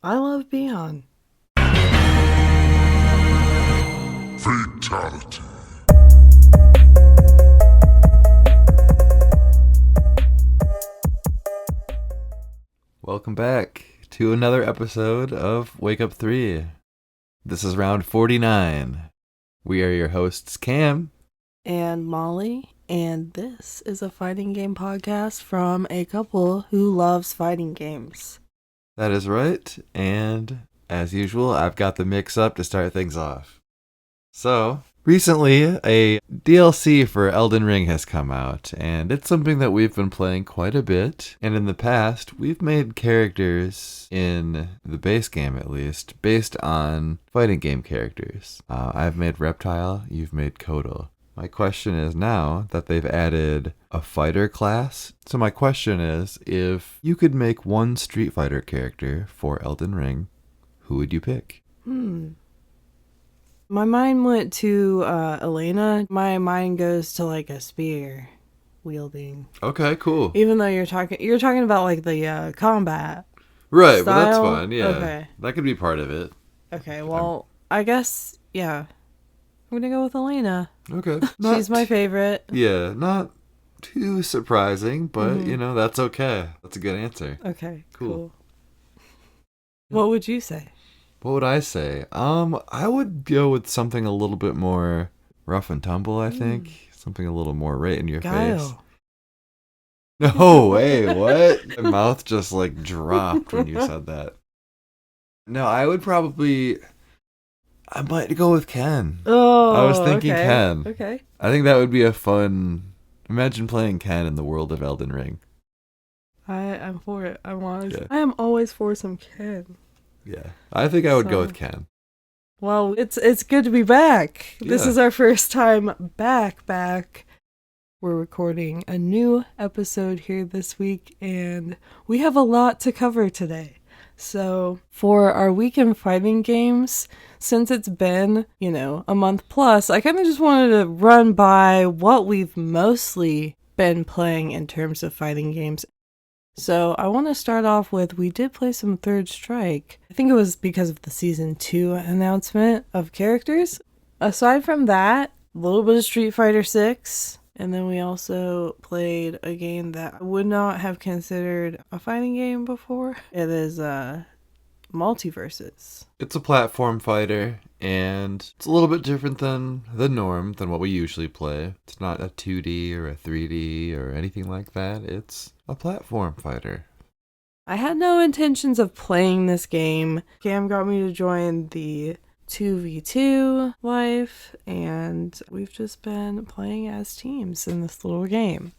I love Beyond. Fatality. Welcome back to another episode of Wake Up 3. This is round 49. We are your hosts, Cam And Molly, and this is a fighting game podcast from a couple who loves fighting games. That is right, and as usual, I've got the mix up to start things off. So, recently, a DLC for Elden Ring has come out, and it's something that we've been playing quite a bit. And in the past, we've made characters, in the base game at least, based on fighting game characters. I've made Reptile, you've made Kotal. My question is now that they've added a fighter class. So my question is, if you could make one Street Fighter character for Elden Ring, who would you pick? My mind went to Elena. My mind goes to like a spear wielding. Okay, cool. Even though you're talking about like the combat. Right, style? but that's fine, yeah. Okay. That could be part of it. Okay, well, I guess, yeah. I'm gonna go with Elena. Okay. She's my favorite. Yeah, not too surprising, but, that's okay. That's a good answer. Okay, Cool. cool. What would you say? What would I say? I would go with something a little bit more rough and tumble, I think. Something a little more right in your face. Guile. No way, what? My mouth just like dropped when you said that. No, I might go with Ken. Oh, I was thinking okay. Ken. Okay. I think that would be a fun... Imagine playing Ken in the world of Elden Ring. I'm for it. Yeah. I am always for some Ken. Yeah. I think I would go with Ken. Well, it's good to be back. This Yeah. is our first time back. We're recording a new episode here this week, and we have a lot to cover today. So, for our weekend fighting games, since it's been, a month plus, I kind of just wanted to run by what we've mostly been playing in terms of fighting games. So, I want to start off with, we did play some Third Strike. I think it was because of the Season 2 announcement of characters. Aside from that, a little bit of Street Fighter 6. And then we also played a game that I would not have considered a fighting game before. It is Multiverses. It's a platform fighter, and it's a little bit different than the norm, than what we usually play. It's not a 2D or a 3D or anything like that. It's a platform fighter. I had no intentions of playing this game. Cam got me to join the 2v2 life, and we've just been playing as teams in this little game.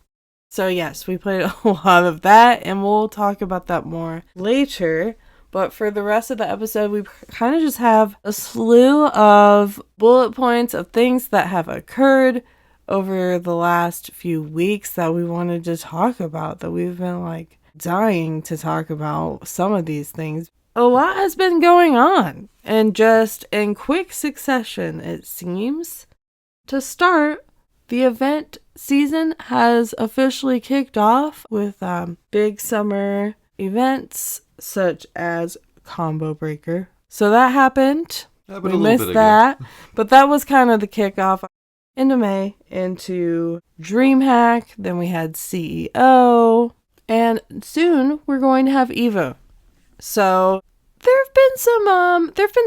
So yes, we played a lot of that, and we'll talk about that more later. But for the rest of the episode, we kind of just have a slew of bullet points of things that have occurred over the last few weeks that we wanted to talk about, that we've been dying to talk about some of these things. A lot has been going on, and just in quick succession, it seems. To start, the event season has officially kicked off with big summer events such as Combo Breaker. So that happened. We missed that, but that was kind of the kickoff. Into May, into DreamHack, then we had CEO, and soon we're going to have Evo. So there have been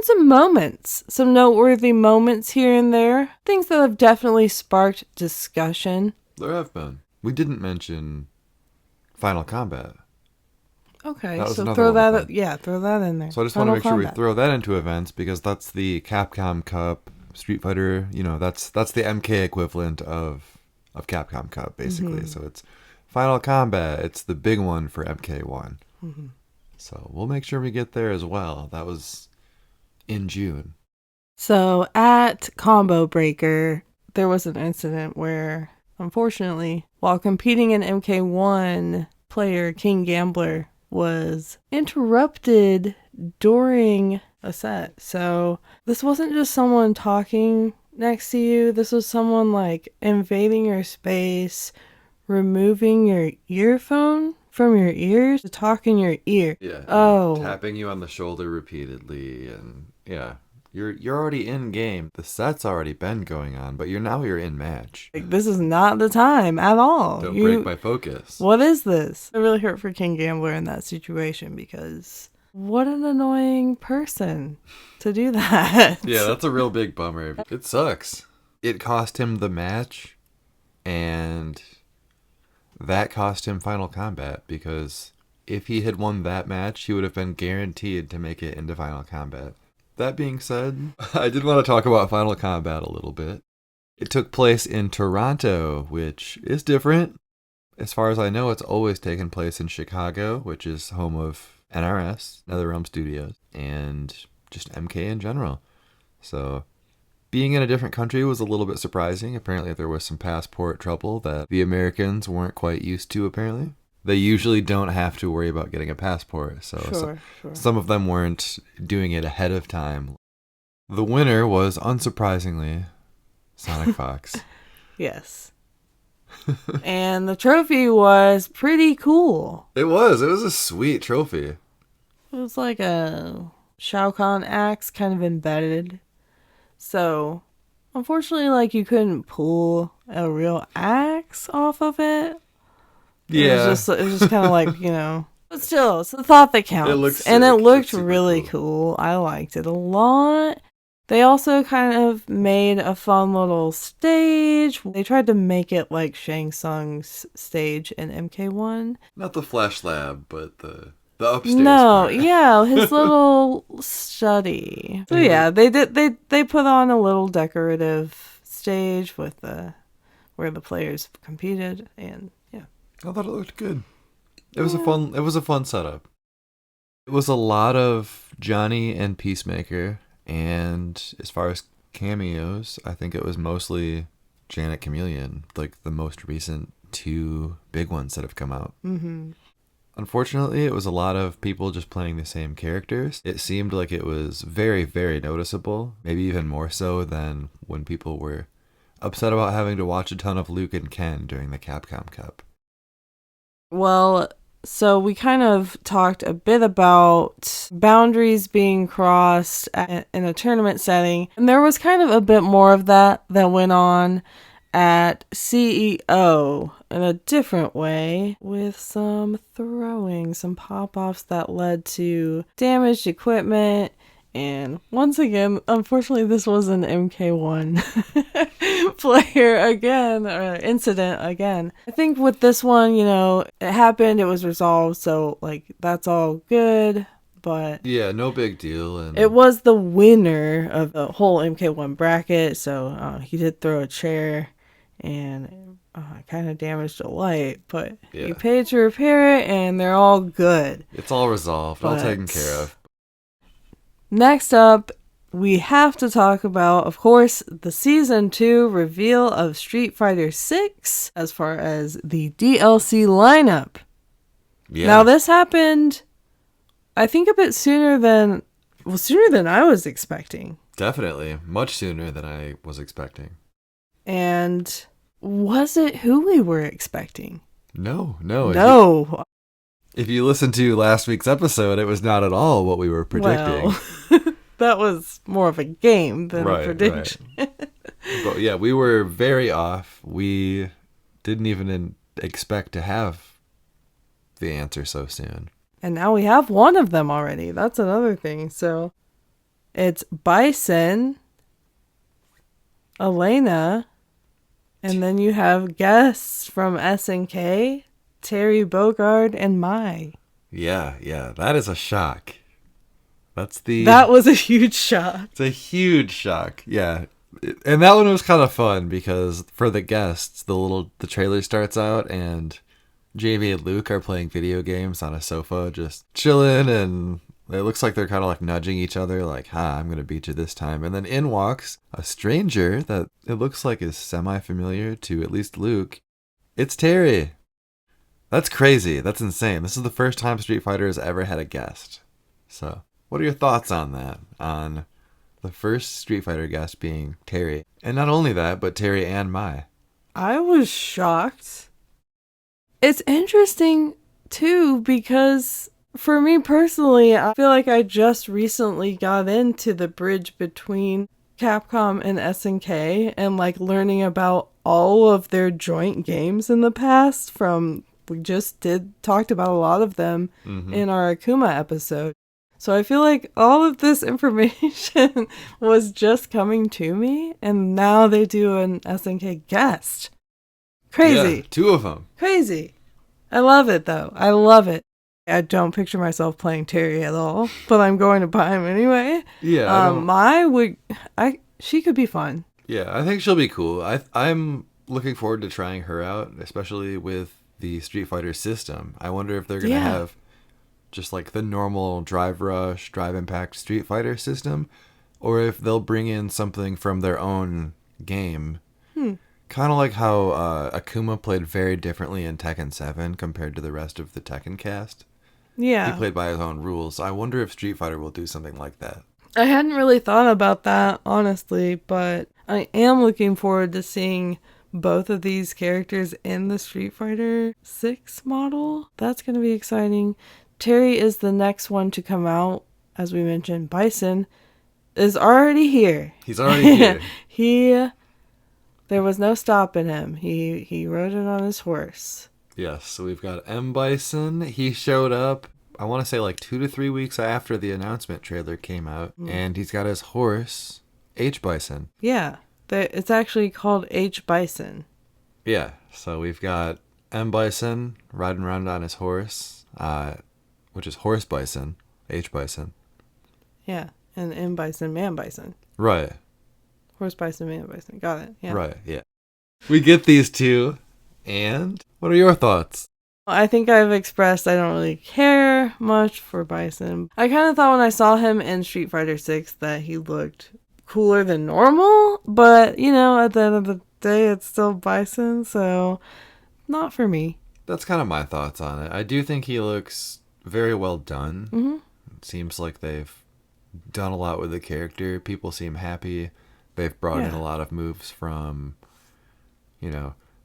some moments, some noteworthy moments here and there, things that have definitely sparked discussion. There have been. We didn't mention Final Combat. Okay, so throw that in there. So I just want to make sure we throw that into events, because that's the Capcom Cup, Street Fighter, that's the MK equivalent of Capcom Cup, basically. So it's Final Combat. It's the big one for MK1. So we'll make sure we get there as well. That was in June. So at Combo Breaker, there was an incident where, unfortunately, while competing in MK1, player King Gambler was interrupted during a set. So this wasn't just someone talking next to you. This was someone invading your space, removing your earphone from your ears to talk in your ear. Yeah. Oh. Tapping you on the shoulder repeatedly, and yeah. You're already in game. The set's already been going on, but you're in match. Like, this is not the time at all. Don't break my focus. What is this? It really hurt for King Gambler in that situation because what an annoying person to do that. Yeah, that's a real big bummer. It sucks. It cost him the match, and that cost him Final Combat, because if he had won that match, he would have been guaranteed to make it into Final Combat. That being said, I did want to talk about Final Combat a little bit. It took place in Toronto, which is different. As far as I know, it's always taken place in Chicago, which is home of NRS, NetherRealm Studios, and just MK in general. So being in a different country was a little bit surprising. Apparently there was some passport trouble that the Americans weren't quite used to, apparently. They usually don't have to worry about getting a passport, so some of them weren't doing it ahead of time. The winner was, unsurprisingly, Sonic Fox. Yes. And the trophy was pretty cool. It was a sweet trophy. It was like a Shao Kahn axe kind of embedded. So, unfortunately, like, you couldn't pull a real axe off of it. Yeah. It was just kind of like, you know. But still, it's the thought that counts. It looks and sick. it looked It's really cool. I liked it a lot. They also kind of made a fun little stage. They tried to make it like Shang Tsung's stage in MK1. Not the Flash Lab, but the upstairs No, part. yeah, his little study. So yeah, they put on a little decorative stage with where the players competed, and yeah. I thought it looked good. It was a fun setup. It was a lot of Johnny and Peacemaker, and as far as cameos, I think it was mostly Janet Chameleon, like the most recent 2 big ones that have come out. Mm-hmm. Unfortunately, it was a lot of people just playing the same characters. It seemed like it was very, very noticeable, maybe even more so than when people were upset about having to watch a ton of Luke and Ken during the Capcom Cup. Well, so we kind of talked a bit about boundaries being crossed in a tournament setting, and there was kind of a bit more of that went on at CEO in a different way, with some throwing, some pop-offs that led to damaged equipment. And once again, unfortunately, this was an MK1 player again, or incident again. I think with this one, you know, it happened, it was resolved, so like that's all good. But yeah, no big deal. And it was the winner of the whole MK1 bracket, so he did throw a chair and kind of damaged a light, but he paid to repair it, and they're all good. It's all resolved, all taken care of. Next up, we have to talk about, of course, the Season 2 reveal of Street Fighter 6 as far as the DLC lineup. Yeah. Now, this happened, I think, a bit sooner than I was expecting. Definitely. Much sooner than I was expecting. And was it who we were expecting? No. If you listen to last week's episode, it was not at all what we were predicting. Well, that was more of a game than a prediction. Right. But yeah, we were very off. We didn't even expect to have the answer so soon. And now we have one of them already. That's another thing. So it's Bison, Elena, and then you have guests from SNK, Terry Bogard, and Mai. Yeah, that is a shock. That was a huge shock. It's a huge shock, yeah. And that one was kind of fun because for the guests, the trailer starts out and Jamie and Luke are playing video games on a sofa, just chilling, and it looks like they're kind of like nudging each other, like, I'm going to beat you this time. And then in walks a stranger that it looks like is semi-familiar to at least Luke. It's Terry. That's crazy. That's insane. This is the first time Street Fighter has ever had a guest. So, what are your thoughts on that? On the first Street Fighter guest being Terry. And not only that, but Terry and Mai. I was shocked. It's interesting too, because for me personally, I feel like I just recently got into the bridge between Capcom and SNK and like learning about all of their joint games in the past from we just talked about a lot of them in our Akuma episode. So I feel like all of this information was just coming to me, and now they do an SNK guest. Crazy. Yeah, 2 of them. Crazy. I love it, though. I love it. I don't picture myself playing Terry at all, but I'm going to buy him anyway. Yeah. She could be fun. Yeah, I think she'll be cool. I'm looking forward to trying her out, especially with the Street Fighter system. I wonder if they're going to have just like the normal Drive Rush, Drive Impact Street Fighter system, or if they'll bring in something from their own game. Kind of like how Akuma played very differently in Tekken 7 compared to the rest of the Tekken cast. Yeah. He played by his own rules. I wonder if Street Fighter will do something like that. I hadn't really thought about that, honestly, but I am looking forward to seeing both of these characters in the Street Fighter 6 model. That's going to be exciting. Terry is the next one to come out. As we mentioned, Bison is already here. He's already here. There was no stopping him. He rode it on his horse. Yes, so we've got M. Bison. He showed up, I want to say like 2 to 3 weeks after the announcement trailer came out. And he's got his horse, H. Bison. Yeah, it's actually called H. Bison. Yeah, so we've got M. Bison riding around on his horse, which is Horse Bison, H. Bison. Yeah, and M. Bison, Man Bison. Right. Horse Bison, Man Bison. Got it. Yeah. Right, yeah. We get these two, and what are your thoughts? I think I've expressed I don't really care much for Bison. I kind of thought when I saw him in Street Fighter 6 that he looked cooler than normal, but, you know, at the end of the day, it's still Bison, so not for me. That's kind of my thoughts on it. I do think he looks very well done. Mm-hmm. It seems like they've done a lot with the character. People seem happy. They've brought in a lot of moves from,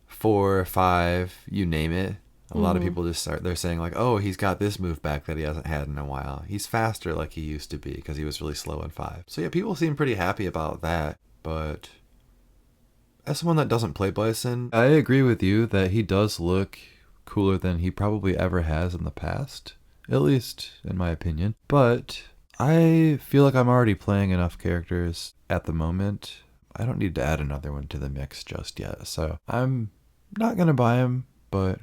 4, 5, you name it. A lot of people they're saying like, oh, he's got this move back that he hasn't had in a while. He's faster like he used to be because he was really slow in 5. So yeah, people seem pretty happy about that. But as someone that doesn't play Bison, I agree with you that he does look cooler than he probably ever has in the past. At least in my opinion. But I feel like I'm already playing enough characters at the moment. I don't need to add another one to the mix just yet. So I'm not going to buy him, but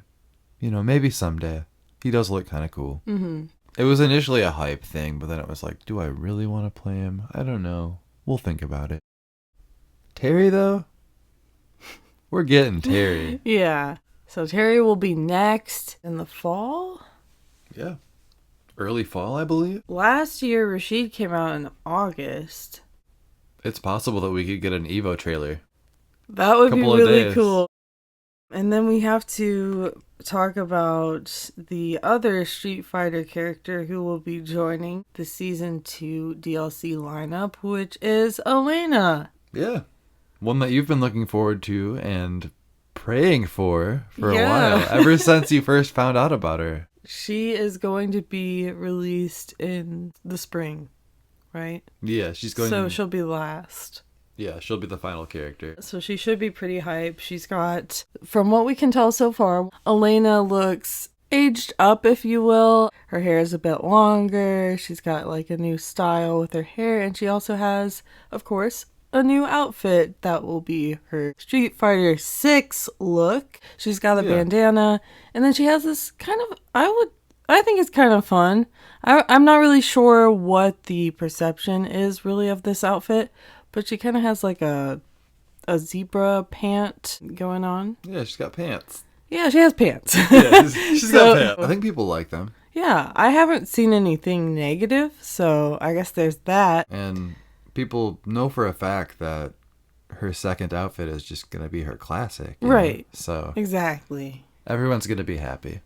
maybe someday. He does look kind of cool. Mm-hmm. It was initially a hype thing, but then it was like, do I really want to play him? I don't know. We'll think about it. Terry, though? We're getting Terry. Yeah. So Terry will be next in the fall? Yeah. Early fall, I believe. Last year, Rashid came out in August. It's possible that we could get an Evo trailer. That would be really cool. And then we have to talk about the other Street Fighter character who will be joining the Season 2 DLC lineup, which is Elena. Yeah. One that you've been looking forward to and praying for a while, ever since you first found out about her. She is going to be released in the spring, right? Yeah, So she'll be last. Yeah, she'll be the final character. So she should be pretty hype. She's got, from what we can tell so far, Elena looks aged up, if you will. Her hair is a bit longer. She's got like a new style with her hair. And she also has, of course, a new outfit that will be her Street Fighter 6 look. She's got a bandana. And then she has this kind of, I think it's kind of fun. I'm not really sure what the perception is really of this outfit. But she kind of has like a zebra pant going on. Yeah, she's got pants. Yeah, she has pants. Yeah, she's got pants. I think people like them. Yeah, I haven't seen anything negative, so I guess there's that. And people know for a fact that her second outfit is just going to be her classic. Right. So exactly. Everyone's going to be happy.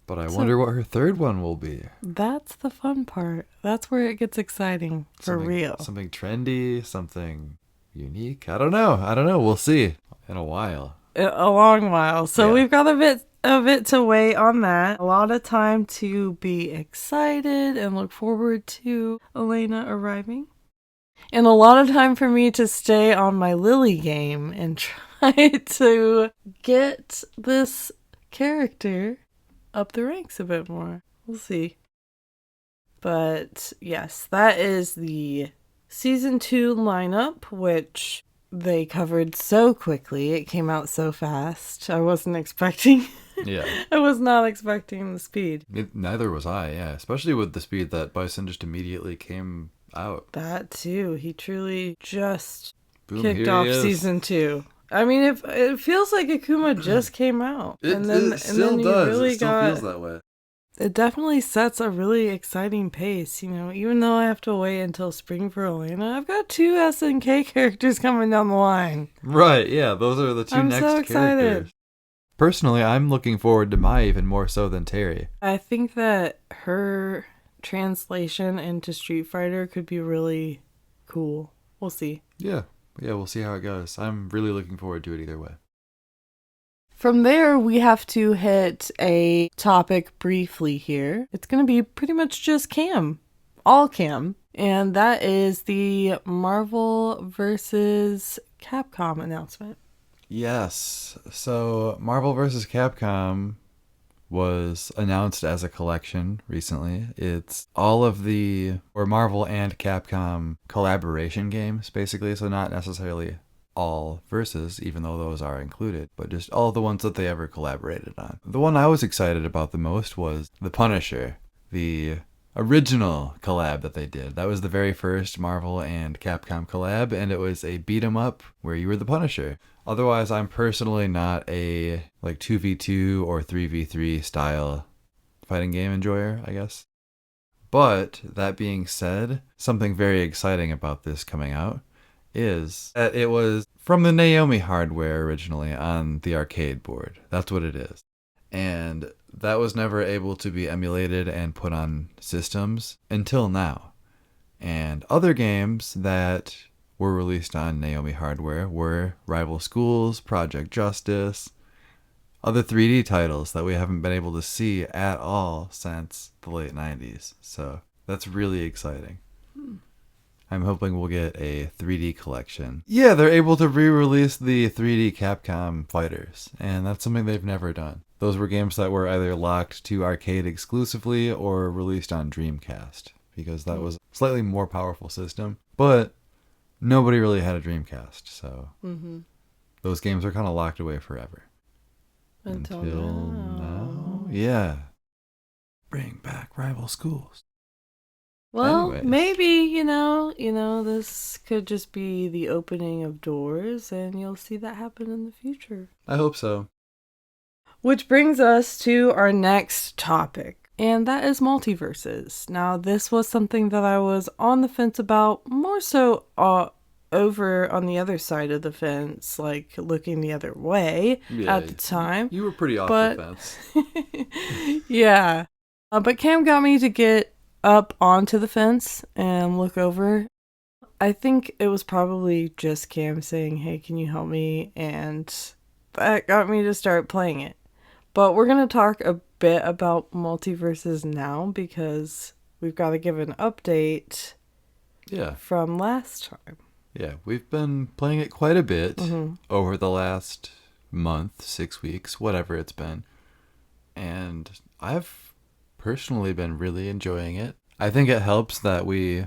But I wonder what her third one will be. That's the fun part. That's where it gets exciting, for real. Something trendy, something unique. I don't know. We'll see in a while. A long while. So we've got a of it to wait on that. A lot of time to be excited and look forward to Elena arriving. And a lot of time for me to stay on my Lily game and try to get this character up the ranks a bit more. We'll see. But yes, that is the Season 2 lineup, which they covered so quickly. It came out so fast. I wasn't expecting. Yeah. I was not expecting the speed. Neither was I, yeah. Especially with the speed that Bison just immediately came out. That too. He truly just Boom, kicked here off he is. Season 2. I mean, it feels like Akuma just came out. It still does. It still feels that way. It definitely sets a really exciting pace, you know, even though I have to wait until spring for Elena. I've got 2 SNK characters coming down the line. Right, yeah, those are the 2 I'm next so excited. characters. Personally, I'm looking forward to Mai even more so than Terry. I think that her translation into Street Fighter could be really cool. We'll see. Yeah, we'll see how it goes. I'm really looking forward to it either way. From there, we have to hit a topic briefly here. It's going to be pretty much just Cam. All Cam. And that is the Marvel vs. Capcom announcement. Yes, so Marvel vs. Capcom was announced as a collection recently. It's all of the Marvel and Capcom collaboration games, basically, so not necessarily all versus, even though those are included, but just all the ones that they ever collaborated on. The one I was excited about the most was The Punisher, the original collab that they did. That was the very first Marvel and Capcom collab, and it was a beat 'em up where you were the Punisher. Otherwise, I'm personally not a 2v2 or 3v3 style fighting game enjoyer, I guess. But that being said, something very exciting about this coming out is that it was from the Naomi hardware originally on the arcade board. That's what it is. And that was never able to be emulated and put on systems until now. And other games that were released on Naomi hardware were Rival Schools, Project Justice, other 3D titles that we haven't been able to see at all since the late 90s. So that's really exciting. I'm hoping we'll get a 3D collection. Yeah, they're able to re-release the 3D Capcom fighters, and that's something they've never done. Those were games that were either locked to arcade exclusively or released on Dreamcast, because that was a slightly more powerful system, but nobody really had a Dreamcast, so those games are kind of locked away forever. Until now. Yeah. Bring back Rival Schools. Well, Anyways. maybe, you know, this could just be the opening of doors, and you'll see that happen in the future. I hope so. Which brings us to our next topic, and that is multiverses. Now, this was something that I was on the fence about, more so over on the other side of the fence, like looking the other way at the time. You were pretty off the fence. Yeah. But Cam got me to get up onto the fence and look over. I think it was probably just Cam saying, hey, can you help me? And that got me to start playing it. But we're going to talk a bit about multiverses now because we've got to give an update from last time. Yeah, we've been playing it quite a bit over the last month, 6 weeks, whatever it's been. And I've personally been really enjoying it. I think it helps that we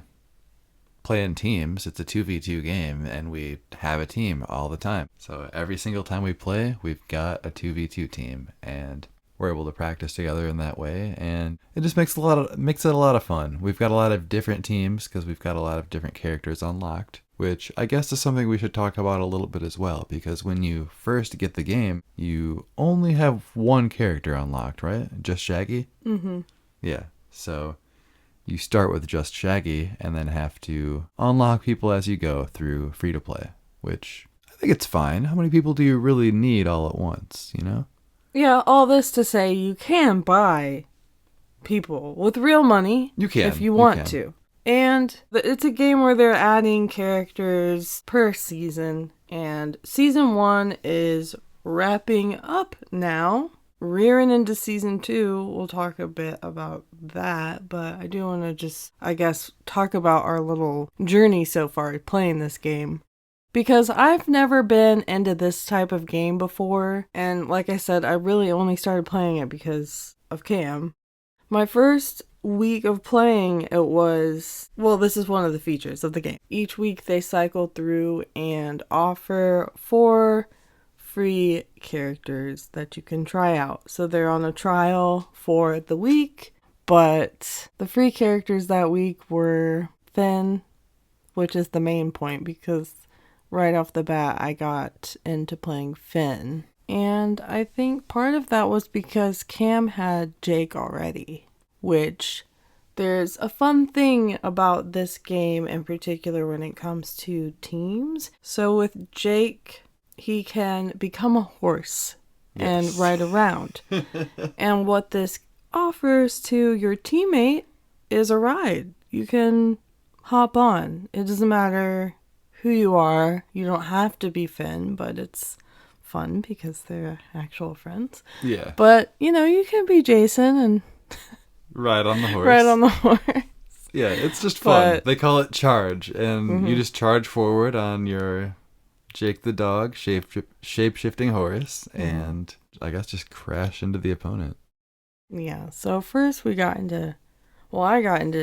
play in teams. It's a 2v2 game, and we have a team all the time. So every single time we play, we've got a 2v2 team, and we're able to practice together in that way. And it just makes it a lot of fun. We've got a lot of different teams because we've got a lot of different characters unlocked, which I guess is something we should talk about a little bit as well, because when you first get the game, you only have one character unlocked, right? Just Shaggy? Mm-hmm. Yeah, so you start with just Shaggy and then have to unlock people as you go through free-to-play, which I think it's fine. How many people do you really need all at once, you know? Yeah, all this to say you can buy people with real money. You can. If you want to. And it's a game where they're adding characters per season. And season 1 is wrapping up now. rearing into season 2, we'll talk a bit about that, but I do want to just, I guess, talk about our little journey so far playing this game. Because I've never been into this type of game before, and like I said, I really only started playing it because of Cam. My first week of playing it was, well, this is one of the features of the game. Each week they cycle through and offer 4 free characters that you can try out. So they're on a trial for the week, but the free characters that week were Finn, which is the main point because right off the bat I got into playing Finn. And I think part of that was because Cam had Jake already, which there's a fun thing about this game in particular when it comes to teams. So with Jake, he can become a horse and ride around. And what this offers to your teammate is a ride. You can hop on. It doesn't matter who you are. You don't have to be Finn, but it's fun because they're actual friends. Yeah. But, you know, you can be Jason and ride on the horse. Ride on the horse. Yeah, it's just fun. But, they call it charge, and you just charge forward on your Jake the dog shape-shifting horse, and I guess just crash into the opponent. Yeah, so first I got into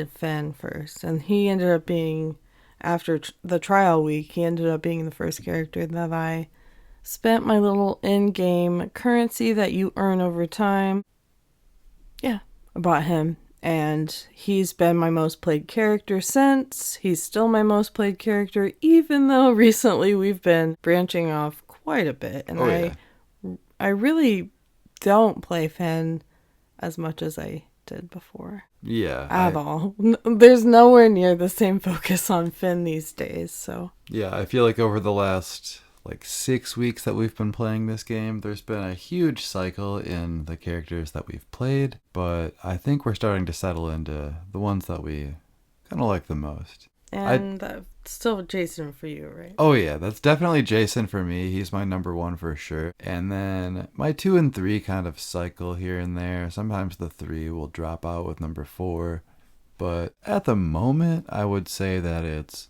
Finn first, and he ended up being, after the trial week, he ended up being the first character that I spent my little in-game currency that you earn over time. Yeah, I bought him, and he's been my most played character since. He's still my most played character, even though recently we've been branching off quite a bit, and I really don't play Finn as much as I did before. Yeah. At all. There's nowhere near the same focus on Finn these days, so. Yeah, I feel like over the last 6 weeks that we've been playing this game, there's been a huge cycle in the characters that we've played, but I think we're starting to settle into the ones that we kind of like the most. And that's still Jason for you, right? Oh yeah, that's definitely Jason for me. He's my number 1 for sure. And then my 2 and 3 kind of cycle here and there. Sometimes the 3 will drop out with number 4. But at the moment, I would say that it's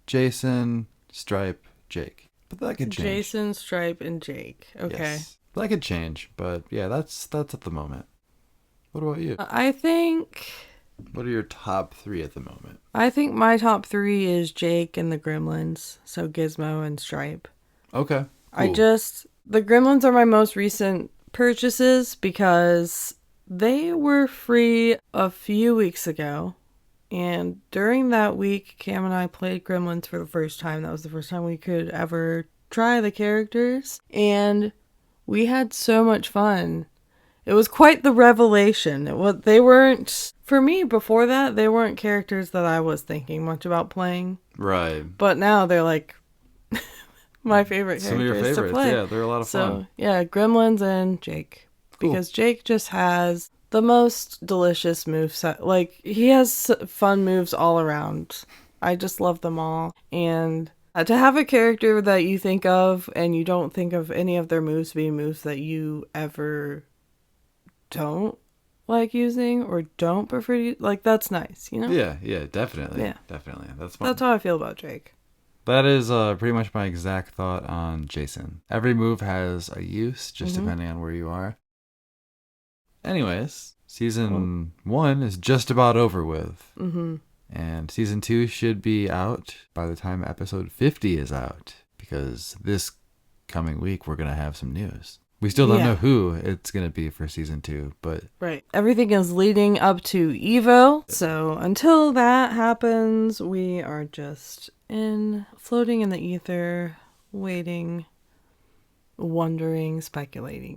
Jason, Stripe, Jake. But that could change. Jason, Stripe, and Jake. Okay. Yes. That could change, but yeah, that's at the moment. What about you? I think What are your top 3 at the moment? I think my top 3 is Jake and the Gremlins. So Gizmo and Stripe. Okay. Cool. The Gremlins are my most recent purchases because they were free a few weeks ago. And during that week, Cam and I played Gremlins for the first time. That was the first time we could ever try the characters. And we had so much fun. It was quite the revelation. They weren't, for me before that, they weren't characters that I was thinking much about playing. Right. But now they're like my favorite characters Some of your favorites, to play. yeah, they're a lot of fun. So, yeah, Gremlins and Jake. Cool. Because Jake just has the most delicious moveset. Like, he has fun moves all around. I just love them all. And to have a character that you think of and you don't think of any of their moves being moves that you ever don't like using or don't prefer to use, like, that's nice, you know? Yeah, definitely. Yeah. Definitely. That's fun. That's how I feel about Jake. That is pretty much my exact thought on Jason. Every move has a use, just depending on where you are. Anyways, season 1 is just about over with. Mm-hmm. And season 2 should be out by the time episode 50 is out. Because this coming week, we're going to have some news. We still don't know who it's going to be for season 2, but... Right. Everything is leading up to Evo. So until that happens, we are just floating in the ether, waiting, wondering, speculating.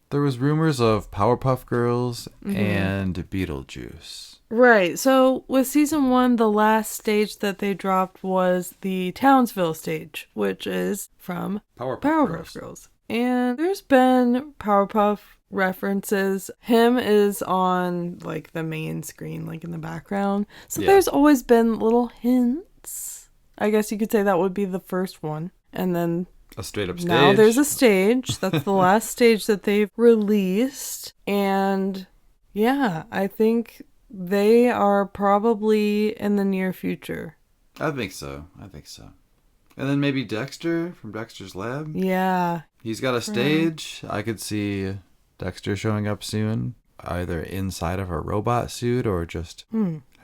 There was rumors of Powerpuff Girls and Beetlejuice. Right. So with season 1, the last stage that they dropped was the Townsville stage, which is from Powerpuff Girls. And there's been Powerpuff references. Him is on like the main screen, like in the background. So there's always been little hints. I guess you could say that would be the first one. And then A straight up stage. Now there's a stage. That's the last stage that they've released. And yeah, I think they are probably in the near future. I think so. And then maybe Dexter from Dexter's Lab. Yeah. He's got a stage. I could see Dexter showing up soon, either inside of a robot suit or just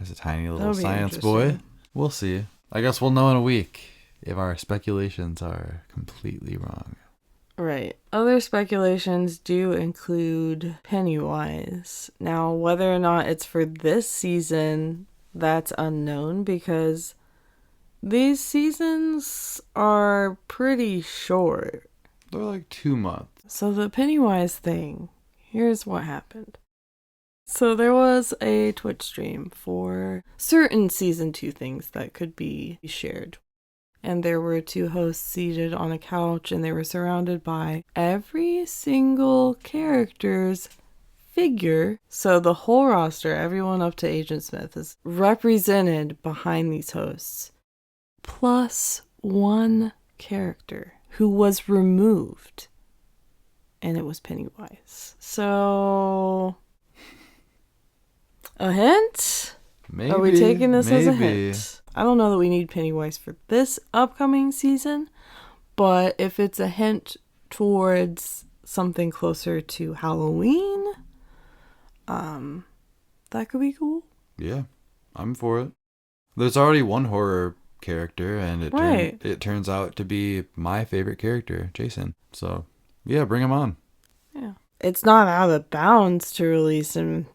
as a tiny little science boy. We'll see. I guess we'll know in a week if our speculations are completely wrong. Right. Other speculations do include Pennywise. Now, whether or not it's for this season, that's unknown because these seasons are pretty short. They're like 2 months. So the Pennywise thing, here's what happened. So there was a Twitch stream for certain season 2 things that could be shared. And there were 2 hosts seated on a couch and they were surrounded by every single character's figure. So the whole roster, everyone up to Agent Smith, is represented behind these hosts. Plus 1 character who was removed. And it was Pennywise. So, a hint? Maybe. Are we taking this as a hint? I don't know that we need Pennywise for this upcoming season, but if it's a hint towards something closer to Halloween, that could be cool. Yeah, I'm for it. There's already 1 horror character, and it turns out to be my favorite character, Jason. So, yeah, bring him on. Yeah. It's not out of bounds to release him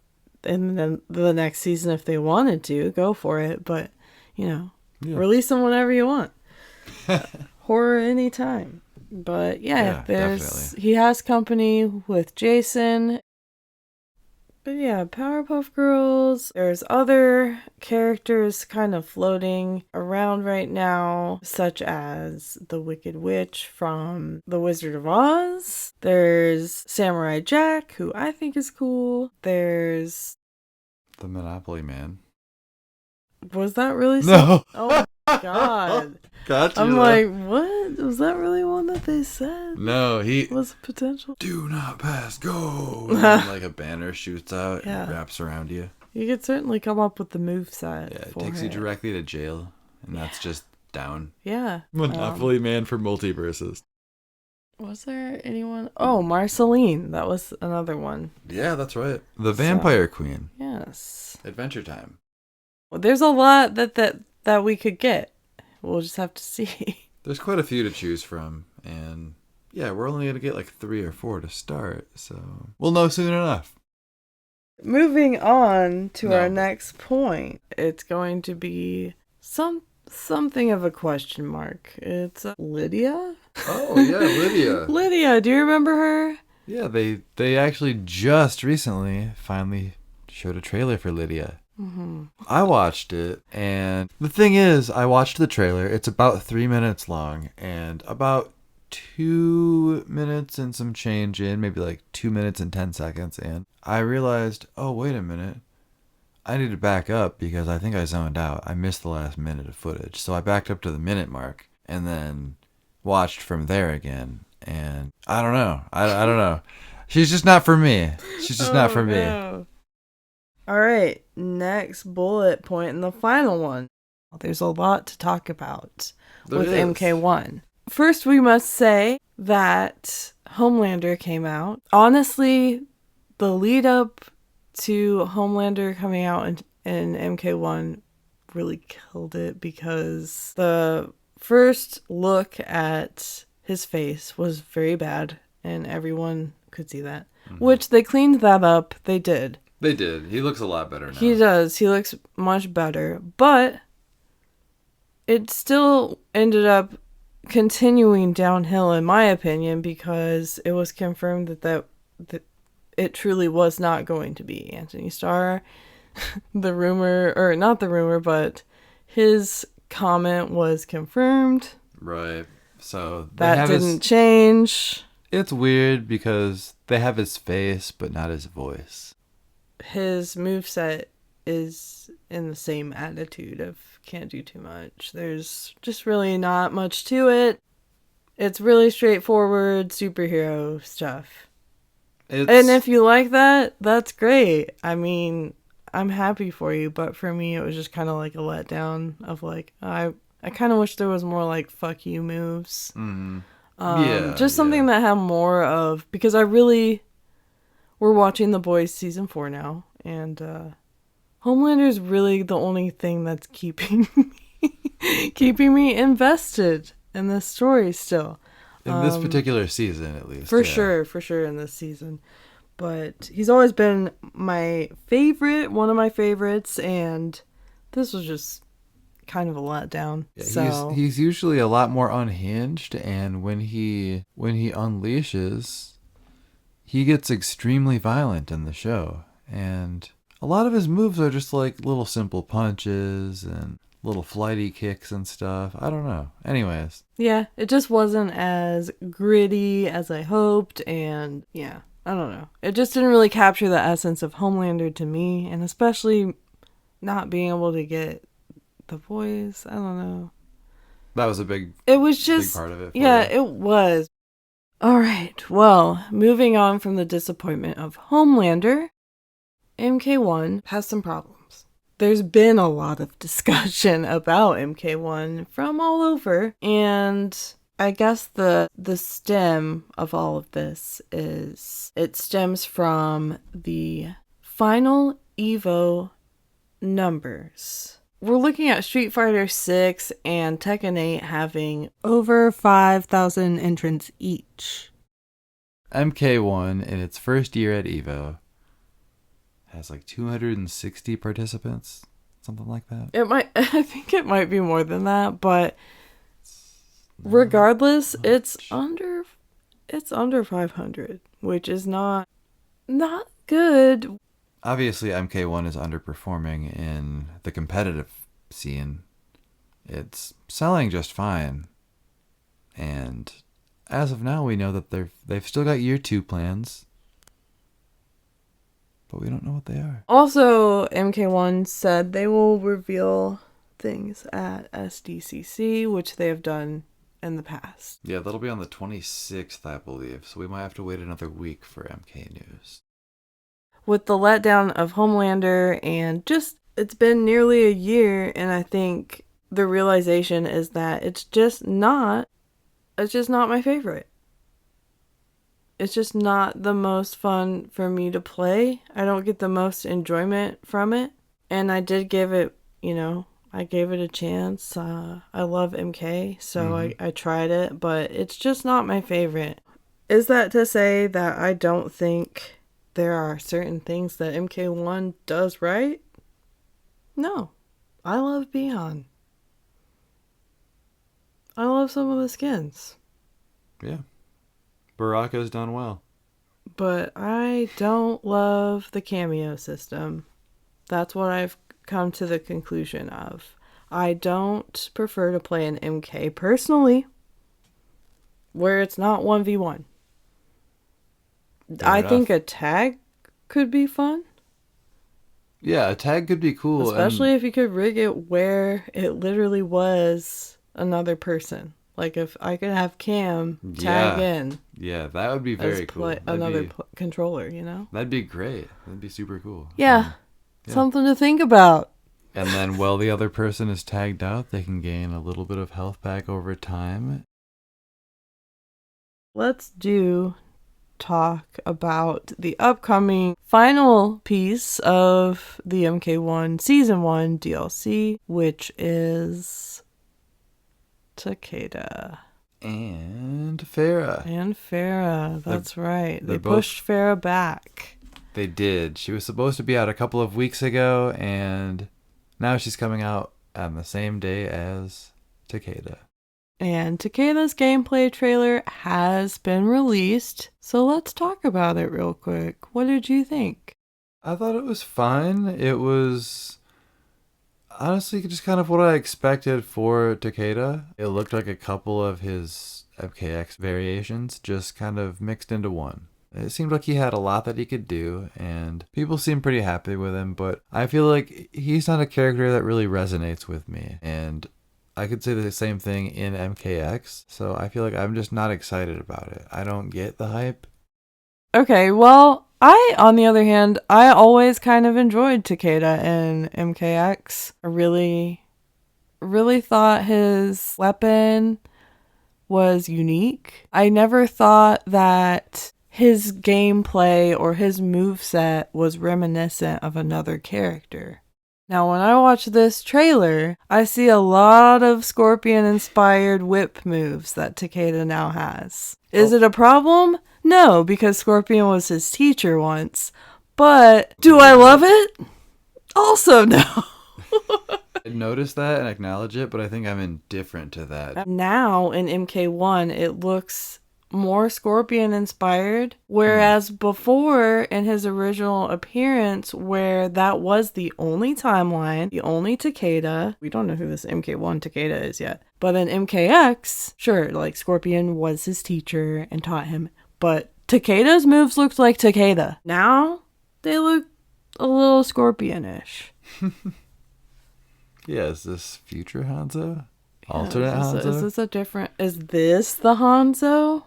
in the next season if they wanted to. Go for it, but, release him whenever you want. Horror anytime. But, he has company with Jason. But yeah, Powerpuff Girls, there's other characters kind of floating around right now, such as the Wicked Witch from The Wizard of Oz. There's Samurai Jack, who I think is cool. There's... The Monopoly Man. Was that really No. Oh my god. Gotcha. I'm like, what? Was that really one that they said? No, he was potential. Do not pass, go. And like a banner shoots out and wraps around you. You could certainly come up with the moveset. Yeah, it takes you directly to jail, and that's just down. Yeah. Monopoly Man for multiverses. Was there anyone? Oh, Marceline. That was another one. Yeah, that's right. The Vampire Queen. Yes. Adventure Time. Well, there's a lot that we could get. We'll just have to see. There's quite a few to choose from, and yeah, we're only going to get like 3 or 4 to start, so we'll know soon enough. Moving on to our next point, it's going to be something of a question mark. It's Lydia? Oh, yeah, Lydia. Lydia, do you remember her? Yeah, they actually just recently finally showed a trailer for Lydia. Mm-hmm. I watched it, and the thing is, I watched the trailer. It's about 3 minutes long, and about 2 minutes and some change in, maybe like 2 minutes and 10 seconds in, I realized, oh, wait a minute. I need to back up because I think I zoned out. I missed the last minute of footage. So I backed up to the minute mark and then watched from there again. And I don't know. I don't know. She's just not for me. She's just not for me. All right, next bullet point and the final one. There's a lot to talk about with MK1. First, we must say that Homelander came out. Honestly, the lead up to Homelander coming out in MK1 really killed it because the first look at his face was very bad and everyone could see that. Mm-hmm. Which they cleaned that up. They did. They did. He looks a lot better now. He does. He looks much better. But it still ended up continuing downhill, in my opinion, because it was confirmed that it truly was not going to be Anthony Starr. The rumor, or not the rumor, but his comment was confirmed. Right. So that didn't change. It's weird because they have his face, but not his voice. His moveset is in the same attitude of can't do too much. There's just really not much to it. It's really straightforward superhero stuff. It's And if you like that, that's great. I mean, I'm happy for you, but for me, it was just kind of like a letdown of like, I kind of wish there was more like fuck you moves. Just something that had more of, because we're watching The Boys season 4 now, and Homelander is really the only thing that's keeping me invested in this story still. In this particular season, at least. For sure in this season. But he's always been my favorite, one of my favorites, and this was just kind of a letdown. Yeah, so he's usually a lot more unhinged, and when he unleashes, he gets extremely violent in the show. And a lot of his moves are just like little simple punches and little flighty kicks and stuff. I don't know. Anyways. Yeah, it just wasn't as gritty as I hoped, and yeah, I don't know. It just didn't really capture the essence of Homelander to me, and especially not being able to get the voice. I don't know. That was a big part of it. Yeah, it was. All right, well, moving on from the disappointment of Homelander, MK1 has some problems. There's been a lot of discussion about MK1 from all over, and I guess the stem of all of this is it stems from the final Evo numbers. We're looking at Street Fighter 6 and Tekken 8 having over 5,000 entrants each. MK1 in its first year at Evo has like 260 participants, something like that. I think it might be more than that, but regardless, it's under 500, which is not good. Obviously, MK1 is underperforming in the competitive scene. It's selling just fine, and as of now, we know that they've still got year 2 plans. But we don't know what they are. Also, MK1 said they will reveal things at SDCC, which they have done in the past. Yeah, that'll be on the 26th, I believe. So we might have to wait another week for MK news. With the letdown of Homelander and just, it's been nearly a year, and I think the realization is that it's just not my favorite. It's just not the most fun for me to play. I don't get the most enjoyment from it. And I did give it, I gave it a chance. I love MK, so I tried it, but it's just not my favorite. Is that to say that I don't think there are certain things that MK1 does right? No. I love Bihan. I love some of the skins. Yeah. Baraka's done well. But I don't love the cameo system. That's what I've come to the conclusion of. I don't prefer to play an MK personally, where it's not 1v1. I think a tag could be fun. Yeah, a tag could be cool. Especially if you could rig it where it literally was another person. Like if I could have Cam tag in. Yeah, that would be very cool. Another controller, That'd be great. That'd be super cool. Yeah. Something to think about. And then while the other person is tagged out, they can gain a little bit of health back over time. Let's talk about the upcoming final piece of the MK1 Season 1 DLC, which is Takeda. And Farah. That's right. They pushed Farah back. They did. She was supposed to be out a couple of weeks ago, and now she's coming out on the same day as Takeda. And Takeda's gameplay trailer has been released, so let's talk about it real quick. What did you think? I thought it was fine. It was honestly just kind of what I expected for Takeda. It looked like a couple of his MKX variations just kind of mixed into one. It seemed like he had a lot that he could do, and people seem pretty happy with him, but I feel like he's not a character that really resonates with me. And I could say the same thing in MKX, so I feel like I'm just not excited about it. I don't get the hype. Okay, well, on the other hand, I always kind of enjoyed Takeda in MKX. I really, really thought his weapon was unique. I never thought that his gameplay or his moveset was reminiscent of another character. Now, when I watch this trailer, I see a lot of Scorpion-inspired whip moves that Takeda now has. Is it a problem? No, because Scorpion was his teacher once. But do I love it? Also no. I noticed that and acknowledge it, but I think I'm indifferent to that. Now in MK1, it looks more Scorpion inspired, whereas before in his original appearance, where that was the only timeline, the only Takeda, we don't know who this MK1 Takeda is yet, but in MKX, sure, like Scorpion was his teacher and taught him, but Takeda's moves looked like Takeda. Now they look a little Scorpion-ish. Yeah, is this future Hanzo? Alternate Hanzo? Is this a different... Is this the Hanzo?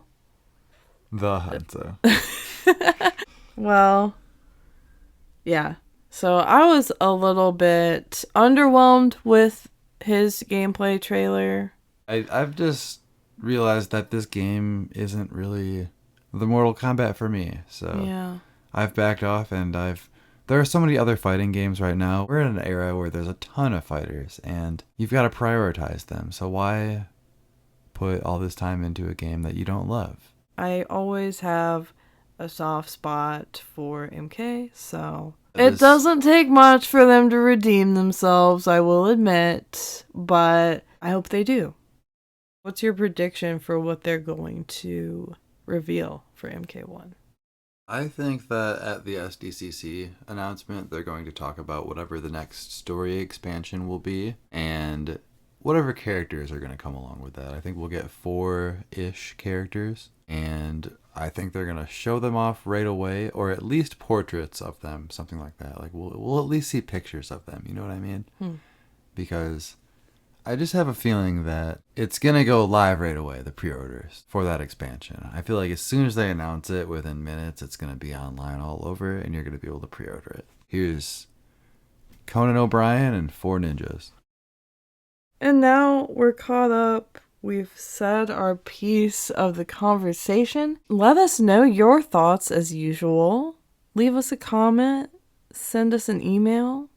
The Hanzo. Well, yeah. So I was a little bit underwhelmed with his gameplay trailer. I've just realized that this game isn't really the Mortal Kombat for me. So Yeah. I've backed off and there are so many other fighting games right now. We're in an era where there's a ton of fighters and you've got to prioritize them. So why put all this time into a game that you don't love? I always have a soft spot for MK, so it doesn't take much for them to redeem themselves, I will admit, but I hope they do. What's your prediction for what they're going to reveal for MK1? I think that at the SDCC announcement, they're going to talk about whatever the next story expansion will be and whatever characters are going to come along with that. I think we'll get 4-ish characters, and I think they're going to show them off right away, or at least portraits of them, something like that. Like we'll at least see pictures of them, you know what I mean? Because I just have a feeling that it's going to go live right away, the pre-orders for that expansion. I feel like as soon as they announce it, within minutes, it's going to be online all over, and you're going to be able to pre-order it. Here's Conan O'Brien and 4 ninjas. And now we're caught up. We've said our piece of the conversation. Let us know your thoughts as usual. Leave us a comment. Send us an email.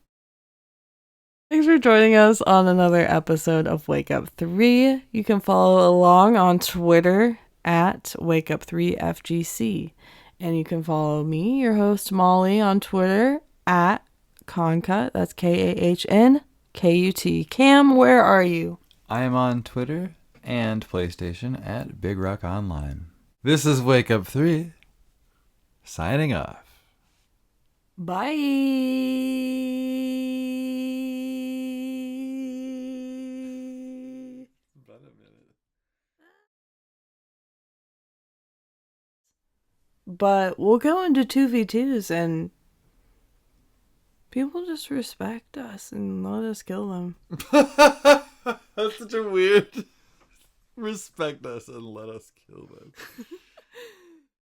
Thanks for joining us on another episode of Wake Up 3. You can follow along on Twitter at Wakeupthreefgc. And you can follow me, your host Molly, on Twitter at Concut. That's KAHNKUT. Cam, where are you? I am on Twitter and PlayStation at Big Rock Online. This is Wake Up 3, signing off. Bye. But we'll go into 2v2s and people just respect us and let us kill them. That's such a weird... Respect us and let us kill them.